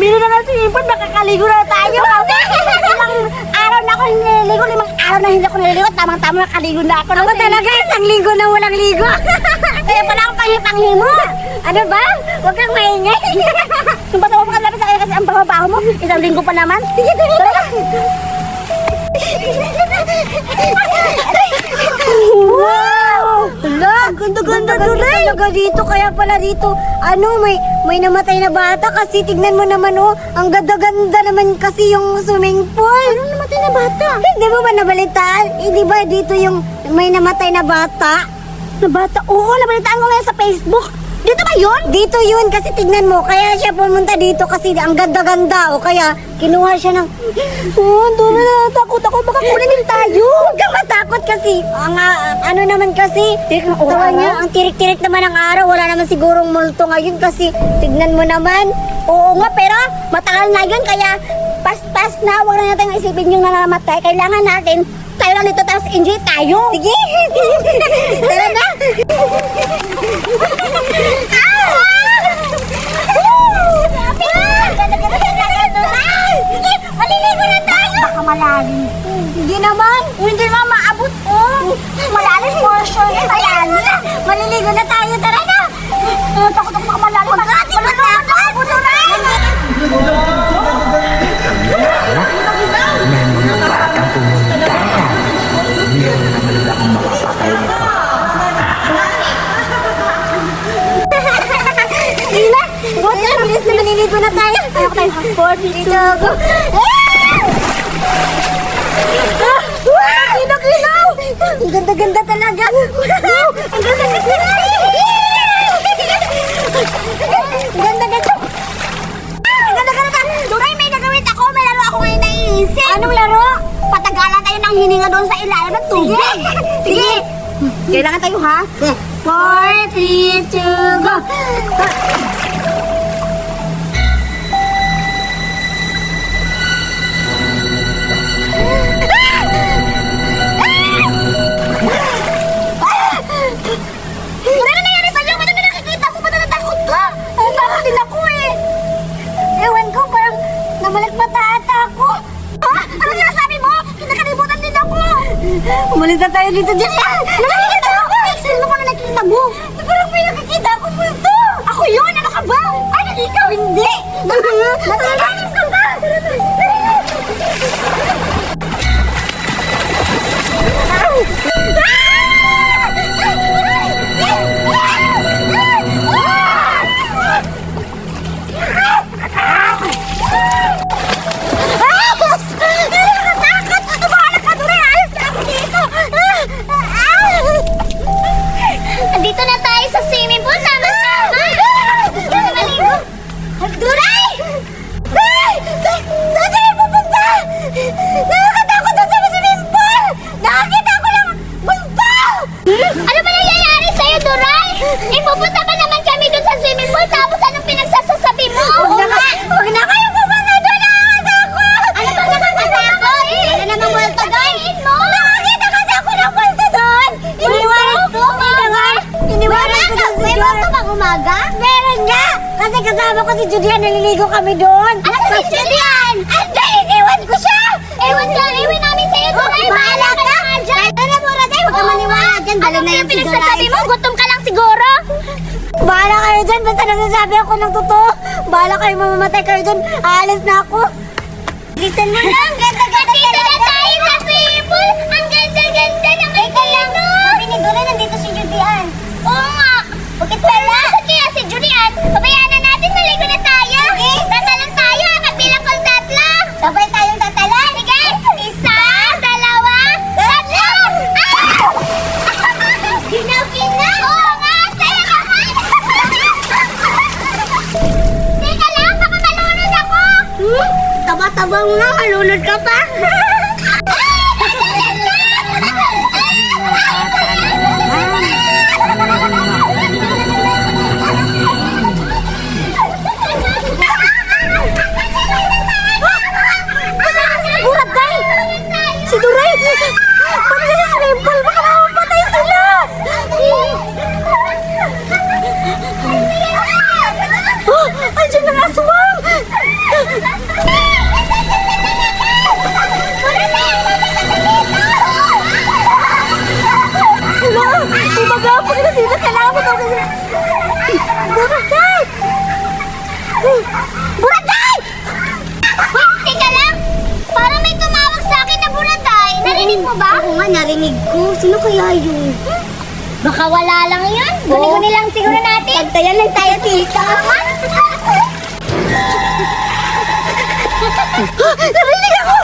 Meron na nga swimming pool, makakaligo na tayo. Kasi ilang araw na ako nililigo, 5 araw na hindi ako nililigo. Tamang-tama nakaligo na ako. Ako talaga, isang linggo na walang ligo. Kaya pala ako panghi-panghimo. Ano ba? Huwag kang maingay. Kung basta mo makalapit sa akin kasi ang baho-baho mo, 1 linggo pa naman. Sige, dali. Wow! Hala, ganda-ganda talaga dito. Kaya pala dito, may namatay na bata kasi tignan mo naman ang ganda-ganda naman kasi yung swimming pool. Anong namatay na bata? Hindi mo ba nabalitaan? Di ba dito yung may namatay na bata? Na bata? Oo, nabalitaan ko ngayon sa Facebook. Dito ba yun? Dito yun kasi tignan mo, kaya siya pumunta dito kasi ang ganda-ganda o kaya kinuha siya ng... Doon na natakot ako, baka kunin tayo. Huwag kang matakot kasi, ano naman kasi, tawa niya, ang tirik-tirik naman ang araw, wala naman sigurong multo ngayon kasi tignan mo naman. Oo nga, pero matagal na yun, kaya pas-pas na, huwag na natin isipin yung nanamatay. Kailangan natin, tayo lang dito, tapos enjoy tayo. Sige, tara na. Maliligo na tayo! Baka malalim. Hindi naman. Hindi naman maabot ko. Malalim portion. Malalim. Maliligo na tayo, tara na. Takot ako baka malalim. Pagkati matakot. May mga batang pumunta. Meron naman akong makapatay nito. Sige na. Buti, bilis na maliligo na tayo. Ayoko tayo. 42, go. Kinaw! Ang ganda-ganda talaga. Ang ganda-ganda! Ganda-ganda. Ang ganda-ganda! Duray, may nagawin ako. May laro ako ngayon naiisip. Anong laro? Patagalan tayo ng hininga doon sa ilalim ng tubig. Sige. Kailangan tayo, ha? 4, 3, 2, go. Wala na nangyari sa'yo. Ba't na nakikita mo? Ba't natakot ka? Takot din ako eh. Ewan ko, parang namalikmata ata ako. Ha? Ano sinasabi mo? Nakalimutan din ako. Umalis na tayo dito, Julian. Nakikita ako. Sino ko na nakikita mo? Parang may nakikita ako multo. Ako yun. Ano ka ba? Ay, ikaw hindi. Nagkakalim ka ba? Andito na tayo sa swimming pool. Tama-tama. Gusto mo maligo? Duray! Duray! Saan tayo pupunta? Nakakatakot na sa swimming pool! Nakakita ko lang multo! Ano ba nangyayari sa'yo, Duray? Pupunta pa naman kami doon sa swimming pool tapos anong pinagsasasabi mo? Huwag na kayo pupunta doon! Nakakatakot! Ano ba nakakatakot? Ano namang multo doon? Nakakita kasi ako ng multo doon! Iniwanan ko! Iniwanan ko doon si Julian. May bang umaga? Meron nga! Kasi kasama ko si Julian, naliligo kami doon. Ano si Julian? Anda, iniwan ko siya! Ewan ka, iwan namin sa'yo, Duray. Bahala ka na nga dyan! Ano mo, Ratay? Huwag ka maniwala dyan. Balo na yan si Duray. Pinagsasabi mo? Gutom ka lang siguro? Bahala kayo dyan. Basta nagsasabi ako ng totoo. Bahala kayo, mamamatay kayo dyan. Aalis na ako. Listen mo lang. Ganda-ganda talaga. Nandito na tayo sa swimming pool. Ang ganda-ganda naman dito. Sabi ni Duray, nandito si Julian. Oo nga. Bakit wala? Saan kaya si Julian? Pabayaan na natin. Maligo na tayo. Sige. Tatalang tayo. Kabilang kong tatlo. Sabay tayong tatalan. Sige. 1, 2, 3. Ginaw-ginaw. Oo nga. Saya ka man. Teka lang. Baka malunod ako. Taba-tabang nga. Malunod ka pa. Buratay! Si Duray! Paano na sa swimming Baka mapapatay sila! Oh! Andiyan na nga aswang! Baka wala lang yun. Guni-guni lang siguro natin. Pagtayan lang tayo, tita. Narinig ako!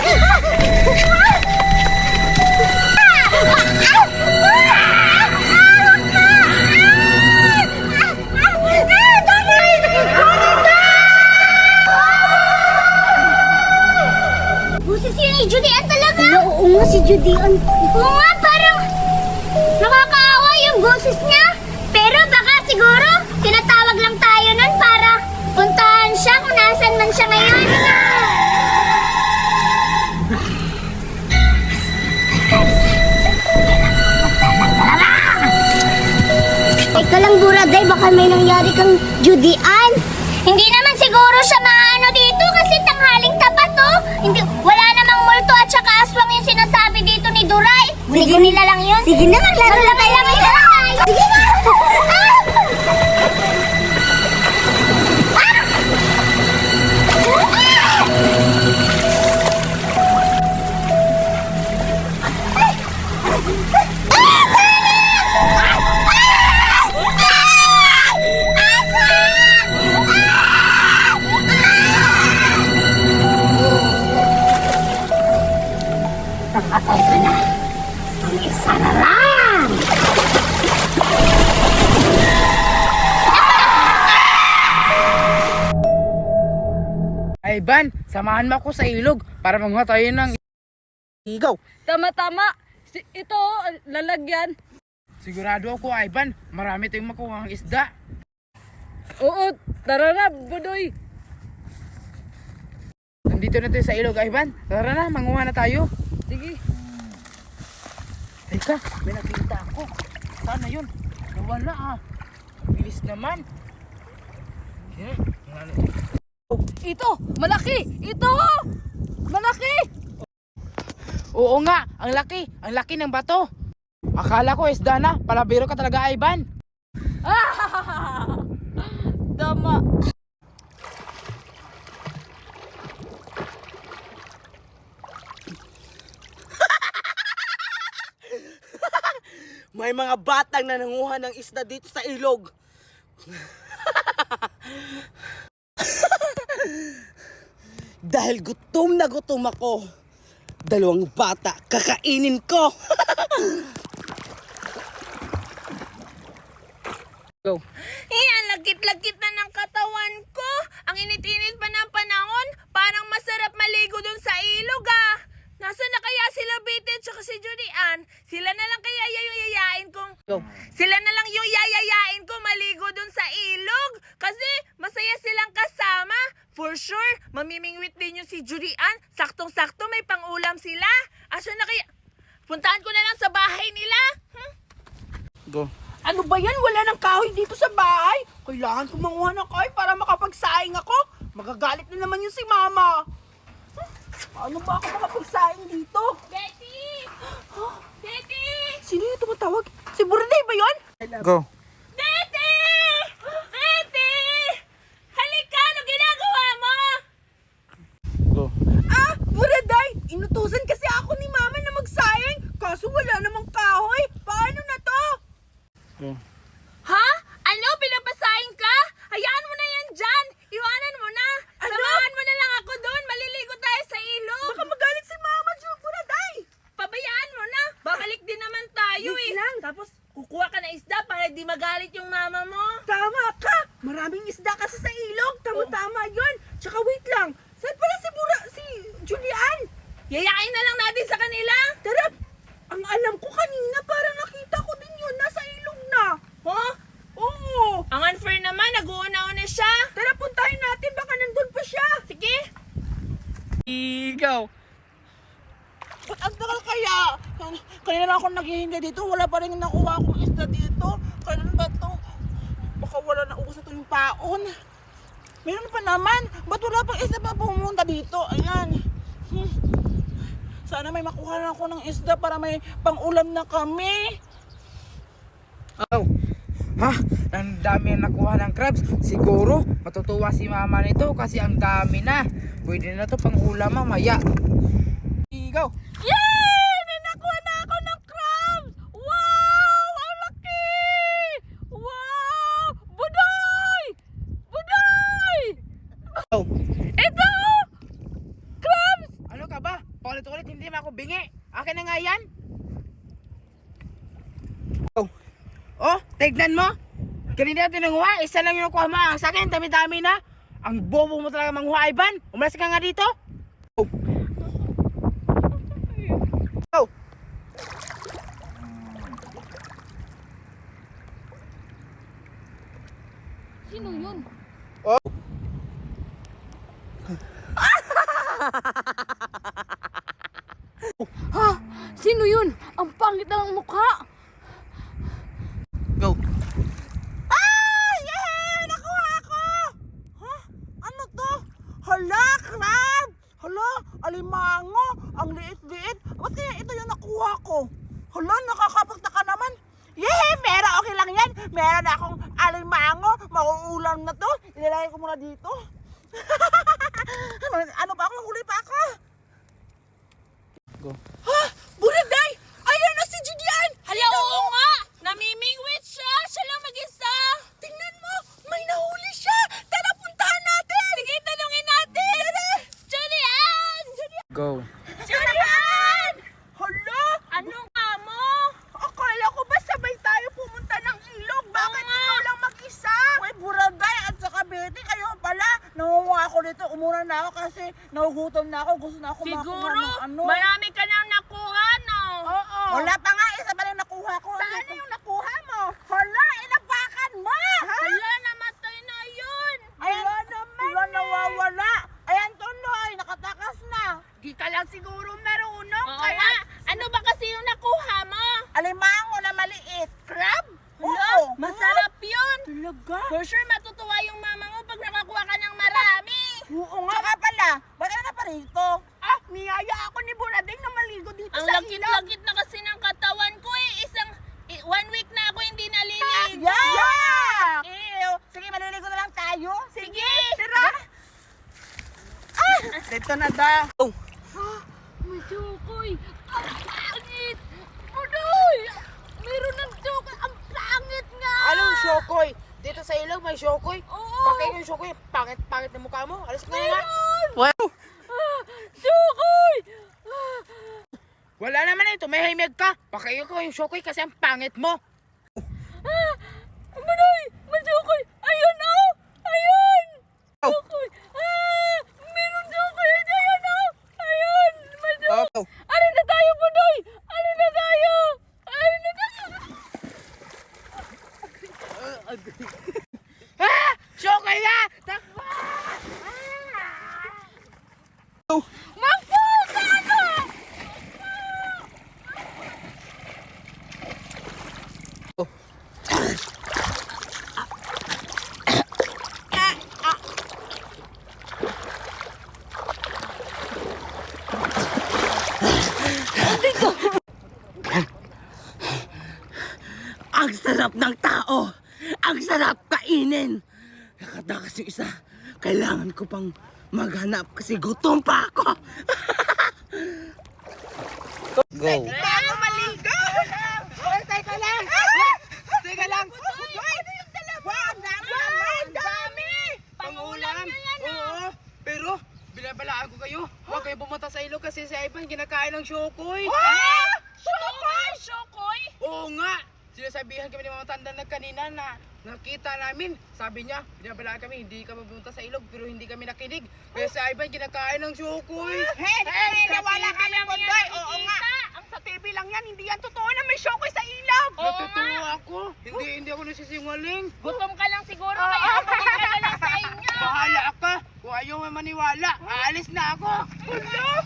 Busis yun eh, Judean talaga. Oo nga, si Judean. Oo nga, parang nakakaawa yung boses niya. Pero baka siguro, tinatawag lang tayo nun para puntahan siya kung nasan man siya ngayon. Teka lang, Buraday, baka may nangyari kang Judean. Hindi naman siguro siya maano dito kasi tanghaling tapat oh. Hindi, wala namang multo at saka aswang yung sinasabi dito ni Duray. Guni-guni na lang yun. Sige na, maglaro na tayo. Sige na! Ivan, samahan mo ako sa ilog para manguha tayo ng igaw. Tama-tama. Ito, lalagyan. Sigurado ako, Ivan, marami tayong makuha ang isda. Oo, tara na, Budoy. Nandito na tayo sa ilog, Ivan. Tara na, manguha na tayo. Sige. Teka, may nakita ako. Sana yun? Nawala ah. Bilis naman. Yeah, Ito, malaki. Ito, malaki. oo nga, ang laki. Ang laki ng bato. Akala ko isda na. Palabiro ka talaga, Ivan. Tama. May mga batang nananguha ng isda dito sa ilog. Dahil gutom na gutom ako, 2 bata kakainin ko. Go. Ang lagkit-lagkit na ng katawan ko. Ang init-init pa ng panahon. Parang masarap maligo dun sa ilog ah. Nasaan na kaya sila Betty at saka si Judean? Sila na lang kaya yung yayayain kong... Go. Sila na lang yung yayayain ko maligo dun sa ilog. Kasi masaya silang kasama. For sure, mamimingwit din yung si Judean. Saktong-sakto may pangulam sila. Asa na kaya... Puntahan ko na lang sa bahay nila. Go. Ano ba yan? Wala ng kahoy dito sa bahay. Kailangan ko manguha ng kahoy para makapagsaing ako. Magagalit na naman yung si mama. Paano ba ako makapagsaing dito? Betty! Betty! Sino yung tumatawag? Si Buraday ba yun? Go. Betty! Betty! Halika! Ano ginagawa mo? Go. Ah! Buraday! Inutusan kasi ako ni mama na magsaing. Kaso wala namang kahoy. Paano na to? Go. Ha? Ano? Pinapasahin ka? Hayaan mo na yan dyan! Iwanan mo na! Ano? Samahan mo na lang ako doon! Maliligo tayo sa ilog! Baka magalit si mama, Buraday! Pabayaan mo na! Babalik din naman tayo Wait eh! lang. Tapos kukuha ka na isda para di magalit yung mama mo! Tama ka! Maraming isda kasi sa ilog. Tama-tama yun. Tsaka wait lang. Saan pala si Julian? Yayain na lang natin sa kanila! Tara! Ang alam ko kanina, parang nakita ko din yun. Nasa ilog na. Oh? Oo. Ang unfair naman! Nag-uuna-una siya! Tara, puntahin natin. Baka nandun pa siya. Sige! Ikaw. Ba't ang tagal kaya? Kanina lang ako naghihintay dito. Wala pa rin nakuha akong isda dito. Kailan ba to? Baka wala na ubos na to yung paon. Meron pa naman. Ba't wala pang isda pa pumunta dito? Ayan. Sana may makuha na ako ng isda para may pang-ulam na kami. Oh. Ha? Ang dami na nakuha ng crabs. Siguro, matutuwa si mama nito kasi ang dami na. Pwede na to pang ulam mamaya. Ikaw. Yay! May nakuha na ako ng crabs! Wow! Ang laki! Oh. Ito! Crabs! Ano ka ba? Paulit-ulit hindi mo ako bingi. Akin na nga yan. Oh, tignan mo. Kanina natin nanguha, isa lang yung nakuha mo. Ang sa akin, dami-dami na. Ang bobo mo talaga manguha, Ivan. Umalas ka nga dito. Oh. Oh. Sino yun? Ha? Sino yun? Ang pangit ng mukha. Go. Ah! Yeah! Nakuha ko! Ha? Ano to? Hala, crab! Hala, alimango! Ang liit-liit! Ba't kaya ito yung nakuha ko? Hala, nakakapagtaka naman! Yeah! Pero okay lang yan! Meron akong alimango! Mauulam na to! Ilalagay ko muna dito. Ano ba ako? Huli pa ako! Go. Ha? Buranday! Ayan na si Julian! Hala, oo nga! Namimingwit siya! Siya lang mag-isa! Tingnan mo! May nahuli siya! Tara, puntahan natin! Sige, tanungin natin! Julian! Go. Julian! Hala! Anong amo? Akala ko ba sabay tayo pumunta ng ilog? Bakit Oo nga. ikaw lang mag-isa? Uy, Buranday at saka Betty, kayo pala. Nangunguha ako dito. Umuna na ako kasi nahugutom na ako. Gusto na ako makuha Siguro, ng ano. marami ka nang nakuha, no? Oo. Wala pa nga. Isa pa lang nakuha ko. Saan na yung nakuha mo? Hala, inapakan mo! Ha? Hala, namatay na yun! Ayan, wala naman wala, nawawala. Ayan, tuloy. Nakatakas na. Di ka lang siguro marunong. Oo nga. Ano ba kasi yung nakuha mo? Alimango na maliit. Crab? Hala, Oo. masarap yun! Talaga? For sure, matutuwa yung mama mo pag nakakuha ka ng marami. Oo nga. Saka pala, ba't ka na pa rito? Ah, niyaya ako ni Burading na maligo dito Ang sa ilog. lakit-lakit na kasi ng katawan ko eh. 1 week na ako hindi naliligo. Yeah! Ew. Sige, maliligo na lang tayo. Sige! Tara! Ah! Dito na da. Oh. May tukoy. Ang pangit. Budoy! Meron ng tukoy. Ang pangit nga. Anong shokoy? Dito sa ilog may shokoy. Oo. Pakay yung shokoy. Pangit-pangit na mukha mo. Alis ka na nga. Wow. Tukoy! Wala naman ito. May himig ka. Pakay ko yung shokoy kasi ang pangit mo. Budoy! May tukoy! Ayun oh! Ayun! Oh. Tukoy! Meron tukoy! Ayun oh! Ayun! May tukoy! Oh. Alin na tayo, Budoy! Alin na tayo! Alin na tayo! Ah! Shokoy na! Takbo! Magpo! Kano! Ang sarap ng tao! Ang sarap kainin! Nakatakas yung isa. Kailangan ko pang maghanap kasi gutom pa ako. Go. Ako maligo! Hoy, teka lang! Teka lang! Hoy, ano yung dalawa? Ang dami naman! Ang dami! Pangulam niya yan ah. Oo. Pero, binabalaan ko kayo. Huwag kayo pumunta sa ilog kasi si Ivan kinakain ng shokoy. Ah! Shokoy! Shokoy! Oo nga. Sinasabihan kami ni Mama Tanda na kanina na nakita namin. Sabi niya, binabalaan kami, hindi kami pumunta sa ilog pero hindi kami nakinig. Kaya si Ivan kinakain ng shokoy. Hey, nawala kami Bondoy! Oo nga! Ang sa TV lang yan, hindi yan totoo na may shokoy sa ilog! Natutuwa ako. Hindi ako nasisingaling. Gutom ka lang siguro kaya umuwi ka na lang sa inyo. Bahala ka. Kung ayaw mo maniwala, aalis na ako.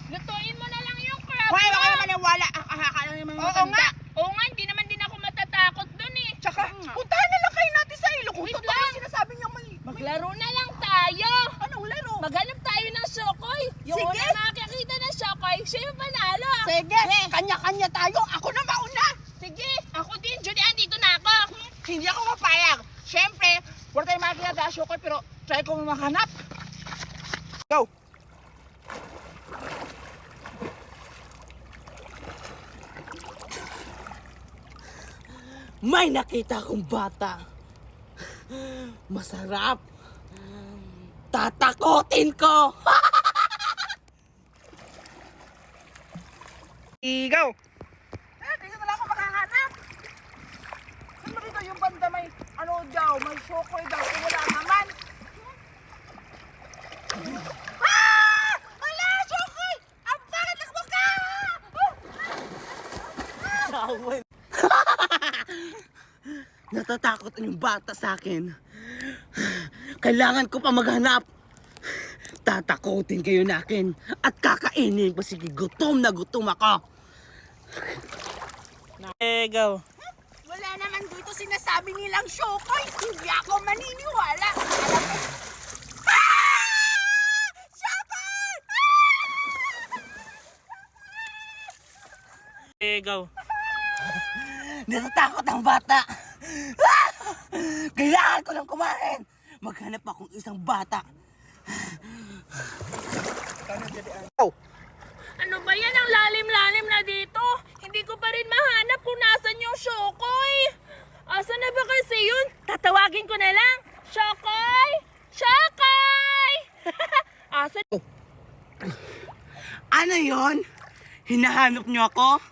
Lutuin mo na lang yung crab Hoy, mo. wala naman nawala! Ang ahaka lang yung mga Oo nga. Oo nga, hindi naman din ako matatakot dun eh. Tsaka, puntahan na lang kayo natin sa ilog. Kung Wait totoo lang. yung sinasabi niyo may... Maglaro na lang tayo. Anong laro? Maghanap tayo ng shokoy. Yung Sige. una makakita ng shokoy, siya yung panalo. Sige, kanya-kanya tayo. Ako na mauna. Sige, ako din. Julian, dito na ako. Hindi ako mapayag. Siyempre, wala tayong makikita sa shokoy pero try ko mahanap. Go. May nakita akong bata. Masarap. Tatakotin ko! Ikaw! Dito na lang ako makahanap. Saan ba dito yung banda may ano daw, may shokoy daw, eh, wala naman. Wala, shokoy! Ang pangit ng mukha! Natatakot yung bata sa akin. Kailangan ko pa maghanap. Tatakotin kayo na akin at kakainin pa. Sige, gutom na gutom ako. Ikaw! Wala naman dito sinasabi nilang shokoy. Hindi ako maniniwala. Alam mo. Shokoy! Ikaw! Natatakot ang bata. Kailangan ko lang kumain. Maghanap akong isang bata. Ano ba yan? Ang lalim-lalim na dito. Hindi ko pa rin mahanap kung nasan yung Shokoy. Asan na ba kasi yun? Tatawagin ko na lang. Shokoy! Shokoy! Asan? Ano yon? Hinahanap niyo ako?